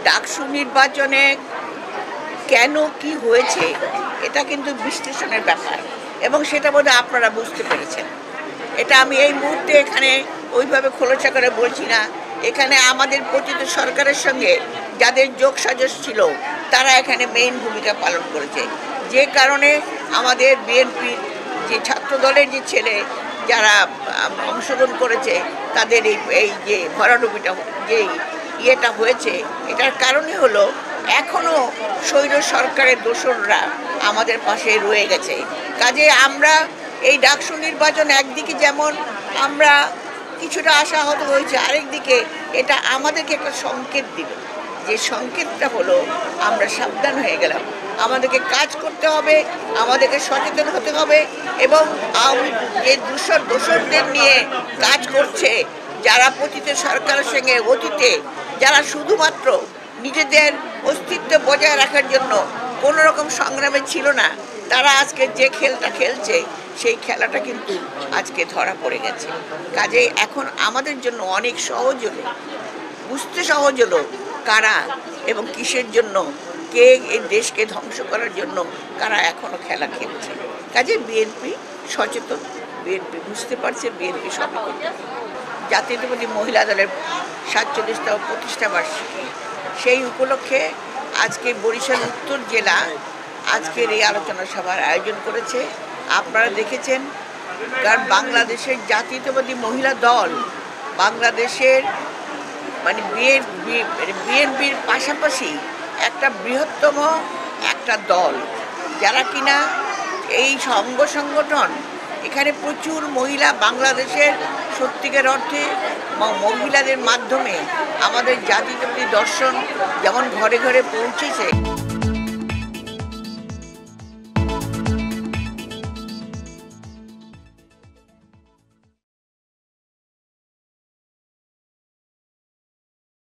ডাকসু নির্বাচনে কেন কি হয়েছে এটা কিন্তু বিশ্লেষণের ব্যাপার, এবং সেটা বোধহয় আপনারা বুঝতে পেরেছেন। এটা আমি এই মুহূর্তে এখানে ওইভাবে খোলসা করে বলছি না। এখানে আমাদের পতিত সরকারের সঙ্গে যাদের যোগসাজশ ছিল তারা এখানে মেইন ভূমিকা পালন করেছে, যে কারণে আমাদের বিএনপির যে ছাত্র দলের যে ছেলে যারা অংশগ্রহণ করেছে তাদের এই যে ভরাডুবিটা যে ইয়েটা হয়েছে, এটার কারণই হলো এখনও স্বৈর সরকারের দোসররা আমাদের পাশে রয়ে গেছে। কাজে আমরা এই ডাকসু নির্বাচন একদিকে যেমন আমরা কিছুটা আশাহত হয়েছে, আরেকদিকে এটা আমাদেরকে একটা সংকেত দিল, যে সংকেতটা হলো আমরা সাবধান হয়ে গেলাম, আমাদেরকে কাজ করতে হবে, আমাদেরকে সচেতন হতে হবে, এবং যে দোসরদের নিয়ে কাজ করছে, যারা পতিত সরকারের সঙ্গে অতীতে যারা শুধুমাত্র নিজেদের অস্তিত্ব বজায় রাখার জন্য কোনো রকম সংগ্রামে ছিল না, তারা আজকে যে খেলটা খেলছে সেই খেলাটা কিন্তু আজকে ধরা পড়ে গেছে। কাজেই এখন আমাদের জন্য অনেক সহজ হলো, বুঝতে সহজ হলো কারা এবং কিসের জন্য, কে এই দেশকে ধ্বংস করার জন্য কারা এখনও খেলা খেলছে। কাজে বিএনপি সচেতন, বিএনপি বুঝতে পারছে, বিএনপি সবই করতে। জাতীয়তাবাদী মহিলা দলের ৪৭তম প্রতিষ্ঠা বার্ষিকী, সেই উপলক্ষে আজকে বরিশাল উত্তর জেলা আজকের এই আলোচনা সভার আয়োজন করেছে। আপনারা দেখেছেন, কারণ বাংলাদেশের জাতীয়তাবাদী মহিলা দল বাংলাদেশের মানে বিএনপির পাশাপাশি একটা বৃহত্তম একটা দল, যারা কিনা এই সংগঠন এখানে প্রচুর মহিলা বাংলাদেশের সত্যিকার অর্থে মহিলাদের মাধ্যমে আমাদের জাতীয়তাবাদী দর্শন যেমন ঘরে ঘরে পৌঁছেছে।